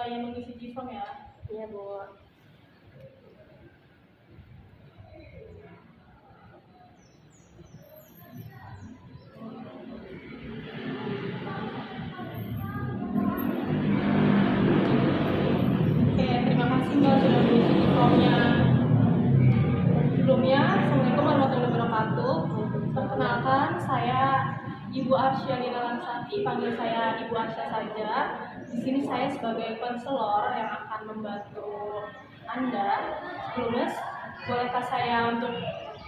yang mengisi Jifong ya. Iya Bu. Oke, terima kasih Mbak sudah mengisi Jifongnya. Sebelumnya, Assalamualaikum warahmatullahi wabarakatuh. Perkenalkan, saya Ibu Arsya Lina Lansati, panggil saya Ibu Arsya saja. Di sini saya sebagai konselor yang akan membantu Anda. Sebelumnya, bolehkah saya untuk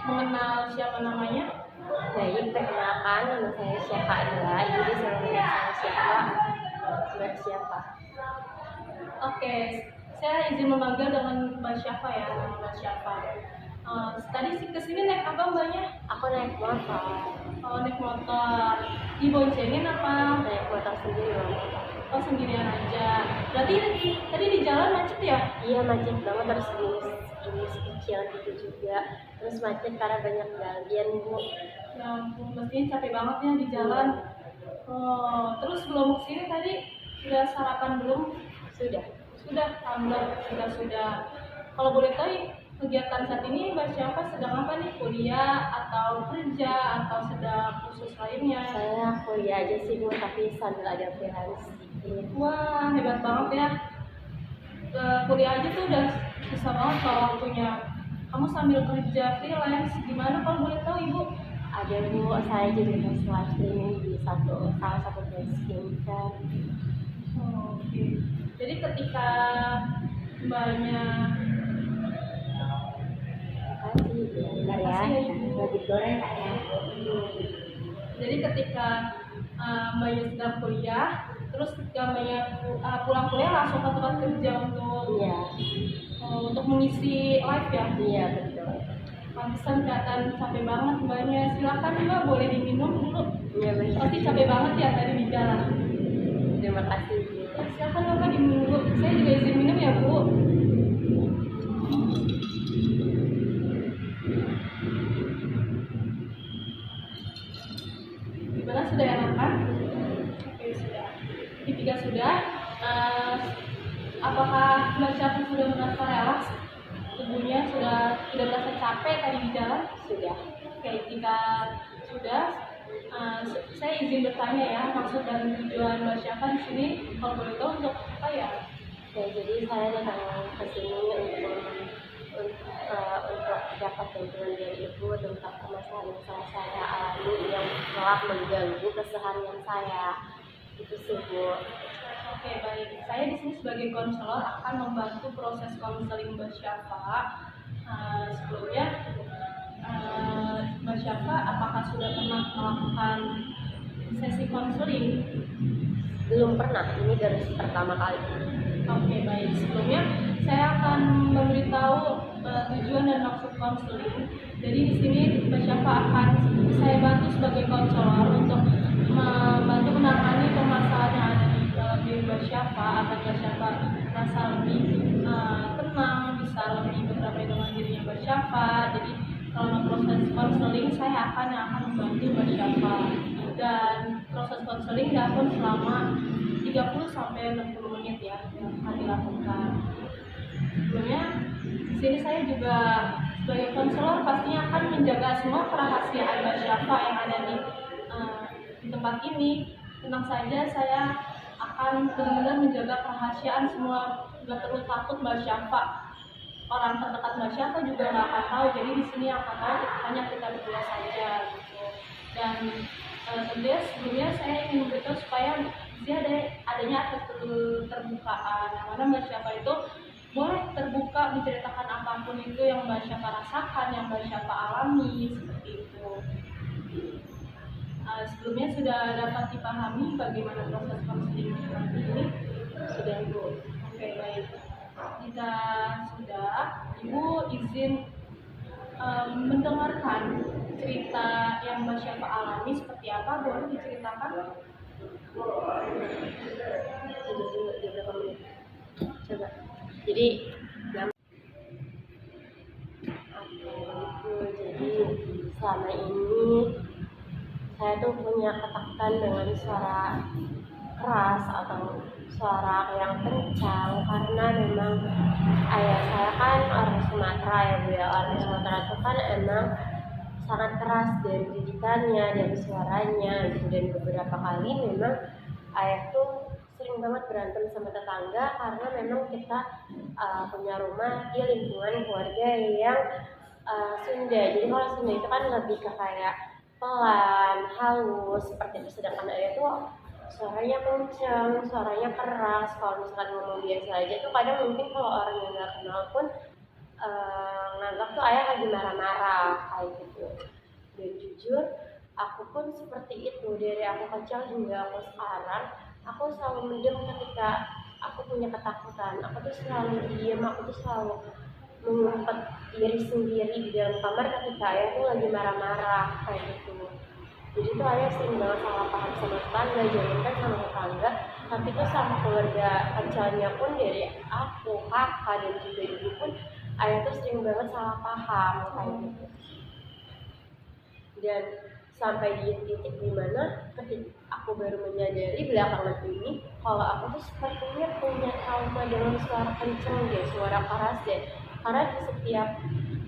mengenal siapa namanya? Baik, perkenalkan nama saya Syafa Ila. Jadi saya Syafa. Mbak siapa? Oke, saya izin memanggil dengan Mbak Syafa ya, Mbak Syafa. Tadi sih kesini naik apa Mbaknya? Aku naik motor. Oh, naik motor. Diboncengin apa? Naik motor sendiri Bang. Oh, sendirian aja. Berarti tadi di jalan macet ya? Iya macet banget, terus ini kecil gitu juga. Terus macet karena banyak galian Bu. Ya ampun, mestinya capek banget ya di jalan. Oh, terus belum kesini tadi sudah sarapan belum? Sudah. Sudah, alhamdulillah sudah. Kalau boleh tahu kegiatan saat ini Mbak Syafa sedang apa nih? Kuliah atau kerja atau sedang kursus lainnya? Saya kuliah aja sih Bu, tapi sambil ada freelance sedikit. Wah, hebat banget ya. Kuliah aja tuh udah susah banget kalau waktunya. Kamu sambil kerja freelance, gimana kalau boleh tahu Ibu? Ada Bu, saya jadi host live streaming di salah satu basecamp kan. Oh, oke. Jadi ketika Mbaknya Makasih Bu. Bentar ya. Makasih ya, Ibu. Lagi goreng Kak ya. Jadi ketika Mbaknya sedang kuliah, terus ketika Mbaknya pulang kuliah langsung ke tempat kerja Iya. untuk mengisi live ya. Iya betul. Pantesan kelihatan capek banget Mbaknya. Silakan Mbak, boleh diminum dulu. Iya betul. Pasti capek banget ya tadi di jalan. Terima kasih Bu. Ya, silakan Bapak diminum dulu. Saya juga izin minum ya Bu. Gimana, sudah enakan? Oke, sudah. Di tiga sudah. Apakah Mbak Syafa sudah merasa relaks? Tubuhnya sudah tidak merasa capek tadi di jalan? Sudah. Oke, jika sudah, saya izin bertanya ya, maksud dan tujuan Mbak Syafa di sini kalau boleh tahu untuk apa ya? Oke, jadi saya datang ke sini untuk dapat bantuan dari Ibu tentang permasalahan yang saya alami yang telah mengganggu keseharian saya. Itu sih Bu. Oke, baik. Saya di sini sebagai konselor akan membantu proses konseling Mbak Syafa. Sebelumnya, Mbak Syafa apakah sudah pernah melakukan sesi konseling? Belum pernah, ini dari pertama kali. Oke, baik. Sebelumnya saya akan memberitahu tujuan dan maksud konseling. Jadi di sini Mbak Syafa akan saya bantu sebagai konselor untuk membantu menangani permasalahan yang ada di dalam diri Mbak Syafa agar Mbak Syafa merasa lebih tenang, bisa lebih berdamai dengan dirinya Mbak Syafa. Jadi selama proses konseling saya akan membantu Mbak Syafa, dan proses konseling dilakukan selama 30 sampai 60 menit ya yang akan dilakukan. Sebelumnya di sini saya juga sebagai konselor pastinya akan menjaga semua kerahasiaan Mbak Syafa yang ada di tempat ini. Tenang saja, saya akan benar-benar menjaga kerahasiaan semua, nggak perlu takut Mbak Syafa. Orang terdekat Mbak Syafa juga nggak akan tahu. Jadi di sini yang akan tahu hanya kita berdua saja gitu. Dan tentunya sebelumnya saya ingin memberitahu supaya adanya asas keterbukaan, yang mana Mbak Syafa itu boleh terbuka menceritakan apapun itu yang Mbak Syafa rasakan, yang Mbak Syafa alami, seperti itu. Sebelumnya sudah dapat dipahami bagaimana proses konseling seperti ini? Sudah Bu. Oke, baik. Jika sudah, Ibu izin mendengarkan cerita yang Mbak Syafa alami seperti apa, boleh diceritakan? Di berapa menit? Coba. Jadi jadi selama ini saya tuh punya ketakutan dengan suara keras atau suara yang kencang karena memang ayah saya kan orang Sumatera ya Bu ya. Orang Sumatera itu kan emang sangat keras dari didikannya, dari suaranya gitu. Dan beberapa kali memang ayah tuh sering banget berantem sama tetangga karena memang kita punya rumah di lingkungan keluarga yang Sunda. Jadi kalau Sunda itu kan lebih ke kayak pelan, halus seperti itu. Sedangkan ayah tuh suaranya kenceng, suaranya keras. Kalau misalkan ngomong biasa aja tuh kadang mungkin kalau orang yang nggak kenal pun nganggap tuh ayah lagi marah-marah kayak gitu. Dan jujur, aku pun seperti itu dari aku kecil hingga aku sekarang. Aku selalu mendem ketika aku punya ketakutan. Aku tuh selalu diem, aku tuh selalu mengumpet diri sendiri di dalam kamar ketika ayah tuh lagi marah-marah kayak gitu. Jadi tuh ayah sering banget salah paham sama tetangga, jangankan sama tetangga, tapi tuh sama keluarga kecilnya pun dari aku, kakak dan juga ibu pun ayah tuh sering banget salah paham kayak gitu. Dan sampai di titik dimana ketika aku baru menyadari belakangan ini kalau aku tuh sepertinya punya trauma dengan suara kenceng deh, suara keras deh. Karena di setiap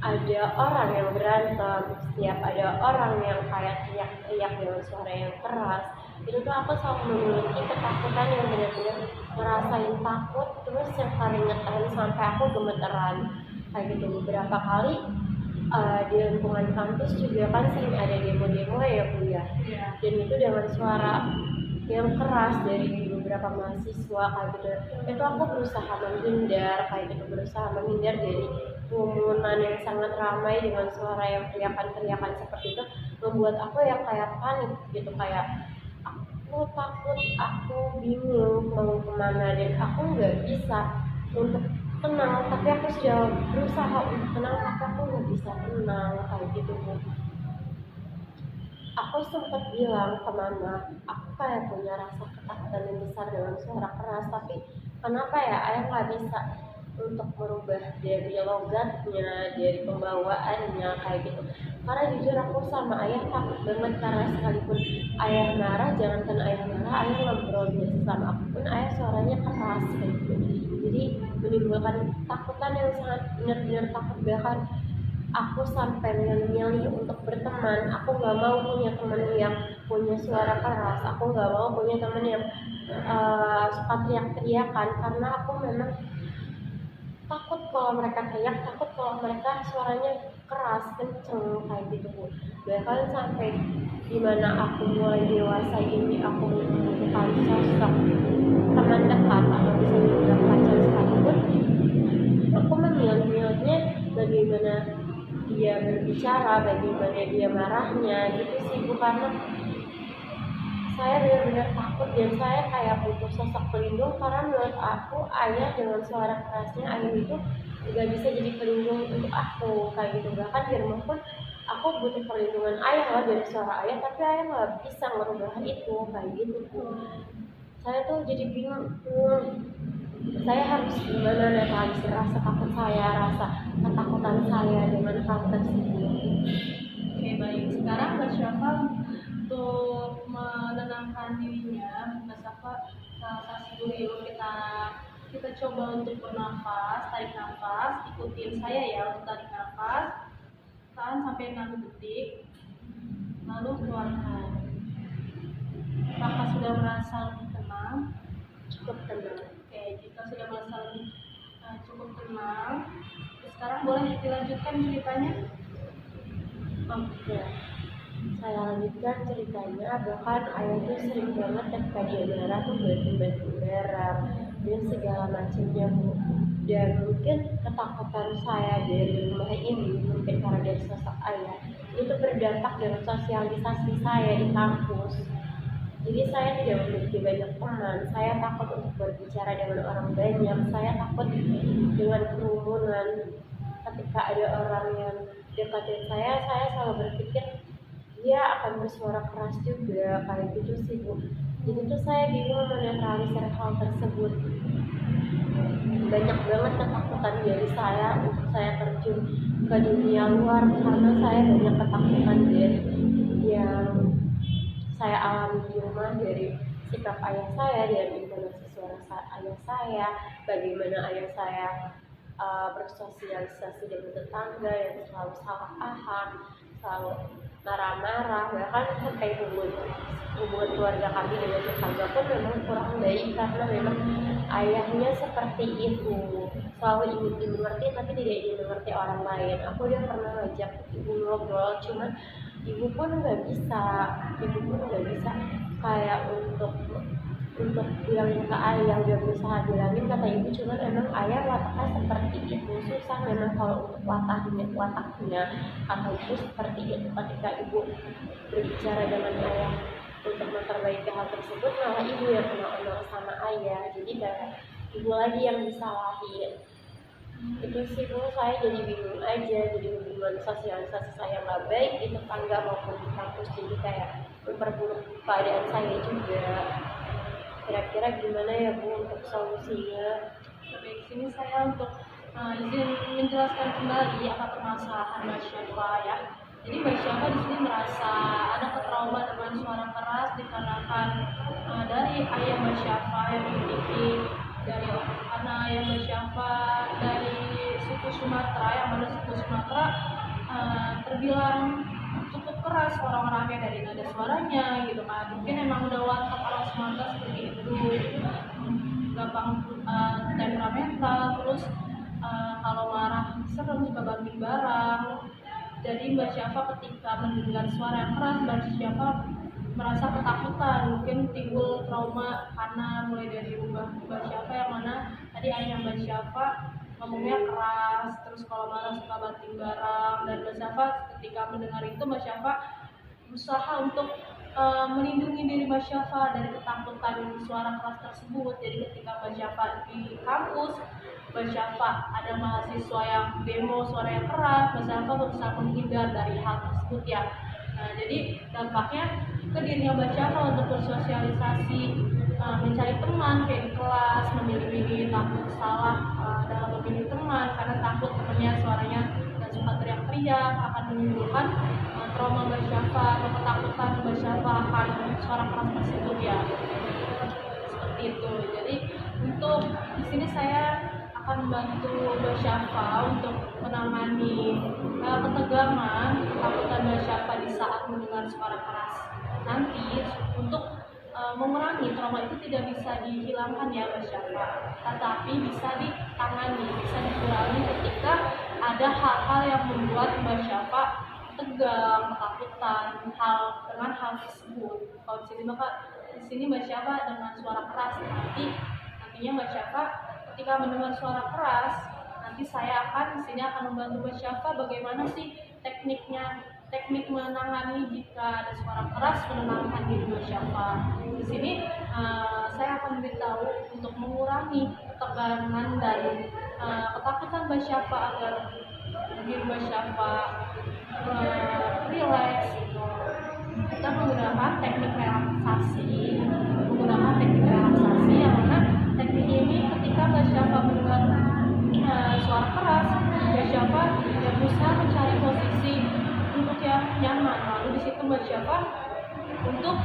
ada orang yang berantem, setiap ada orang yang kayak teriak-teriak dengan suara yang keras, itu tuh aku selalu memiliki ketakutan yang benar-benar ngerasain takut, terus yang keringetan sampai aku gemeteran kayak gitu. Beberapa kali di lingkungan kampus juga kan sering ada demo-demo ya Bu ya. Dan itu dengan suara yang keras dari beberapa mahasiswa kayak gitu. Itu aku berusaha menghindar kayak gitu, berusaha menghindar dari kerumunan yang sangat ramai dengan suara yang teriakan-teriakan seperti itu, membuat aku yang kayak panik gitu, kayak aku takut, aku bingung mau kemana dan aku nggak bisa untuk tenang. Tapi aku sudah berusaha untuk tenang, tapi aku nggak bisa tenang kayak gitu Bu. Aku sempat bilang ke mama, aku kayak punya rasa ketakutan yang besar dengan suara keras, tapi kenapa ya ayah nggak bisa untuk merubah dari logatnya, dari pembawaannya kayak gitu. Karena jujur aku sama ayah takut banget, karena sekalipun ayah marah, jangankan ayah marah, ayah ngobrol biasa sama aku pun ayah suaranya keras kayak gitu. Jadi menimbulkan takutan yang sangat benar-benar takut, bahkan aku sampai milih untuk berteman. Aku nggak mau punya teman yang punya suara keras, aku nggak mau punya teman yang suka teriak-teriakan, karena aku memang takut kalau mereka teriak, takut kalau mereka suaranya keras, kenceng kayak gitu Bu. Bahkan sampai dimana aku mulai dewasa ini, aku membutuhkan sosok teman dekat atau bisa dibilang pacar sekalipun, aku memilih-milihnya bagaimana dia berbicara, bagaimana dia marahnya gitu sih Bu. Karena saya benar-benar takut dan saya kayak butuh sosok pelindung, karena menurut aku ayah dengan suara kerasnya, ayah itu nggak bisa jadi pelindung untuk aku kayak gitu. Bahkan di rumah pun aku butuh perlindungan ayah loh dari suara ayah, tapi ayah nggak bisa merubah itu kayak gitu Bu. Saya tuh jadi bingung, saya harus gimana netralisir rasa takut saya, rasa ketakutan saya dengan hal tersebut. Oke, baik. Sekarang Mbak Syafa untuk menenangkan dirinya, Mbak Syafa kasih dulu yuk, kita coba untuk bernafas, tarik nafas, ikutin saya ya untuk tarik nafas, tahan sampai 6 detik, lalu keluarkan. Apakah sudah merasa lebih tenang? Cukup tenang. Oke, jika sudah merasa lebih cukup tenang, sekarang boleh dilanjutkan ceritanya. Oke, saya lanjutkan ceritanya. Bahkan ayah tuh sering banget ketika dia marah tuh banting-banting barang dan segala macamnya Bu. Dan mungkin ketakutan saya dari rumah ini, mungkin karena dari sosok ayah, itu berdampak dengan sosialisasi saya di kampus. Jadi saya tidak memiliki banyak teman, saya takut untuk berbicara dengan orang banyak, saya takut dengan kerumunan. Ketika ada orang yang dekatin saya selalu berpikir dia akan bersuara keras juga kayak gitu sih Bu. Jadi tuh saya bingung menetralisir hal tersebut. Banyak banget ketakutan dari saya untuk saya terjun ke dunia luar, karena saya banyak ketakutan dari yang saya alami di rumah, dari sikap ayah saya dan lingkungan siswa suara ayah saya, bagaimana ayah saya bersosialisasi dengan tetangga yang selalu salah paham, selalu marah-marah, bahkan sampai hubungan keluarga kami dengan tetangga pun memang kurang baik karena memang ayahnya seperti itu, selalu ingin dimengerti tapi tidak ingin mengerti orang lain. Aku udah pernah ngajak ibu ngobrol, cuman ibu pun nggak bisa kayak untuk bilangin ke ayah. Udah berusaha bilangin kata ibu, cuman emang ayah wataknya seperti itu, susah memang kalau untuk wataknya kata ibu seperti itu. Ketika ibu berbicara dengan ayah untuk memperbaiki hal tersebut, malah ibu yang kena onar sama ayah, jadi kayak ibu lagi yang disalahin. Itu sih Bu, saya jadi bingung aja, jadi hubungan sosialisasi saya nggak baik di tetangga maupun di kampus, jadi kayak memperburuk keadaan saya juga. Kira-kira gimana ya Bu untuk solusinya? Baik, sini saya untuk izin menjelaskan kembali apa permasalahan Mbak Syafa ya. Jadi Mbak Syafa di sini merasa ada trauma dengan suara keras dikarenakan dari ayah Mbak Syafa yang memiliki karena ayah Mbak Syafa dari suku Sumatera, yang mana suku Sumatera terbilang cukup keras orang-orangnya dari nada suaranya gitu kan. Mungkin emang udah watak orang Sumatera seperti itu, gampang temperamental, terus kalau marah serem, suka banting barang. Jadi Mbak Syafa ketika mendengar suara yang keras, Mbak Syafa merasa ketakutan, mungkin timbul trauma karena mulai dari rumah Mbak Syafa yang mana tadi ayah Mbak Syafa ngomongnya keras, terus kalau marah suka banting barang. Dan Mbak Syafa ketika mendengar itu, Mbak Syafa berusaha untuk melindungi diri Mbak Syafa dari ketakutan suara keras tersebut. Jadi ketika Mbak Syafa di kampus, Mbak Syafa ada mahasiswa yang demo suara yang keras, Mbak Syafa berusaha menghindar dari hal tersebut ya. Nah, jadi dampaknya ke dirinya Mbak Syafa untuk bersosialisasi, mencari teman kayak di kelas, memilih-milih, takut salah dalam memilih teman karena takut temannya suaranya dan suka teriak-teriak, akan menimbulkan trauma Mbak Syafa atau ketakutan Mbak Syafa akan suara keras tersebut ya. Seperti itu. Jadi untuk di sini saya akan membantu Mbak Syafa untuk menangani ketegangan, ketakutan Mbak Syafa di saat mendengar suara keras. Nanti untuk mengurangi trauma itu tidak bisa dihilangkan ya Mbak Syafa, tetapi bisa ditangani, bisa dikurangi ketika ada hal-hal yang membuat Mbak Syafa tegang, ketakutan dengan hal tersebut. Kalau di sini Mbak Syafa dengan suara keras, nantinya Mbak Syafa ketika mendengar suara keras, nanti saya di sini akan membantu Mbak Syafa bagaimana sih teknik menangani jika ada suara keras, menenangkan diri Mbak Syafa. Di sini saya akan memberitahu untuk mengurangi ketegangan dan ketakutan Mbak Syafa agar diri Mbak Syafa relax. Kita menggunakan teknik relaksasi, yang mana teknik ini ketika Mbak Syafa mendengar suara keras, Mbak Syafa berusaha mencari posisi untuk yang nyaman. Lalu di situ Mbak Syafa untuk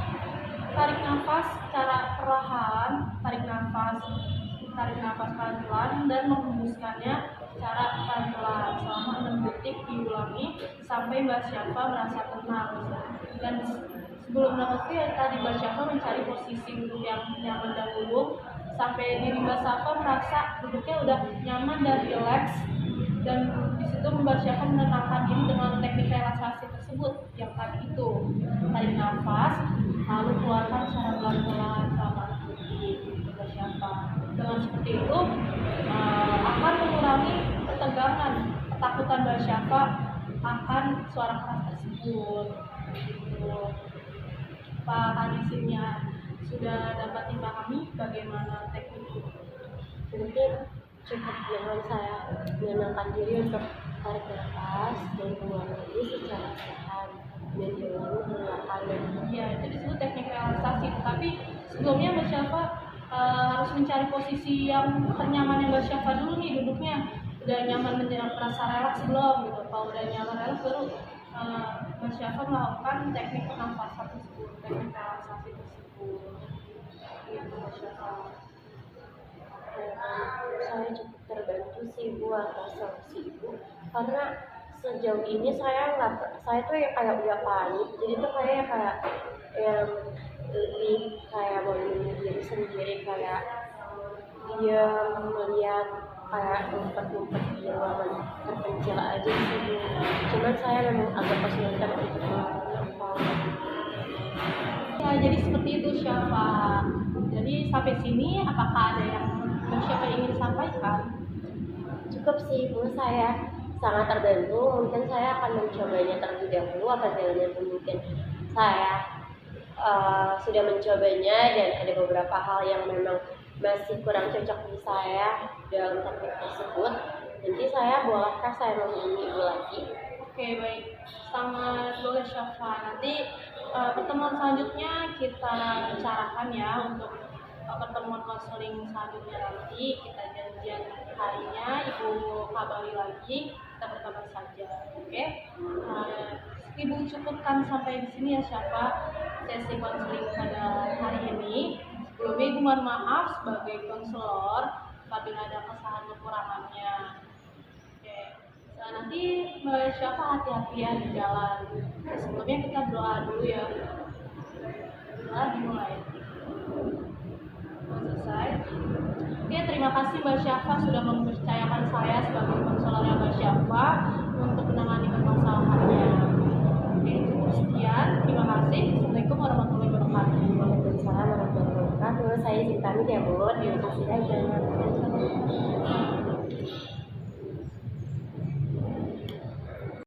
tarik nafas secara perlahan, tarik nafas pelan-pelan dan menghembuskannya secara pelan-pelan selama 6 detik diulangi sampai Mbak Syafa merasa tenang. Dan sebelum nafas tadi Mbak Syafa mencari posisi duduk yang nyaman dahulu sampai diri Mbak Syafa merasa duduknya udah nyaman dan rileks, dan di situ Mbak Syafa menenangkan diri dengan teknik relaksasi tersebut yang tadi itu. Tarik nafas lalu keluarkan secara pelan-pelan selama 6 detik Mbak Syafa. Dengan seperti itu akan mengurangi ketegangan, ketakutan Mbak Syafa akan suara keras tersebut. Pak Hadisnya sudah dapat dipahami bagaimana teknik itu? Mungkin cukup dengan saya menenangkan diri untuk tarik nafas dan keluar lagi secara perlahan dan diulangi perlahan. Ya, itu disebut teknik relaksasi. Tapi sebelumnya Mbak Syafa harus mencari posisi yang ternyaman Mbak Syafa dulu nih duduknya. Udah nyaman, merasa relaks belum gitu. Kalau udah nyaman relaks baru Mbak Syafa melakukan teknik pernafasan tersebut, teknik relaksasi tersebut. Gitu Mbak Syafa. Saya cukup terbantu sih Bu atas solusi Ibu, karena sejauh ini saya tuh yang kayak udah panik, jadi tuh kayak yang lebih kayak melindungi diri sendiri, kayak dia melihat kayak ngumpet-ngumpet di ruangan terpencil aja sih Bu. Cuman saya memang agak kesulitan untuk menghafal. Ya, jadi seperti itu Syafa. Jadi sampai sini apakah ada yang Syafa ingin sampaikan? Cukup sih Bu, saya sangat terbantu. Mungkin saya akan mencobanya terlebih dahulu apabila mungkin saya sudah mencobanya dan ada beberapa hal yang memang masih kurang cocok di saya dalam topik tersebut. Nanti bolehkah saya menghubungi Ibu lagi? Oke, baik. Sangat boleh Syafa. Nanti pertemuan selanjutnya kita bicarakan ya untuk pertemuan konseling selanjutnya nanti kita janjian harinya, Ibu kabari lagi, kita berkabar saja. Oke. Ibu cukupkan sampai di sini ya Syafa sesi konseling pada hari ini. Sebelumnya Ibu mohon maaf sebagai konselor apabila ada kesalahan kekurangannya. Oke. Nah, nanti Mbak Syafa hati-hati ya di jalan. Sebelumnya kita doa dulu ya. Doa dimulai. Selesai. Oke, terima kasih Mbak Syafa sudah mempercayakan saya sebagai konselornya Mbak Syafa untuk menangani permasalahannya. Oke, cukup sekian. Terima kasih. Assalamualaikum warahmatullahi wabarakatuh. Waalaikumsalam warahmatullahi wabarakatuh. Saya izin pamit ya Bu. Terima kasih aja.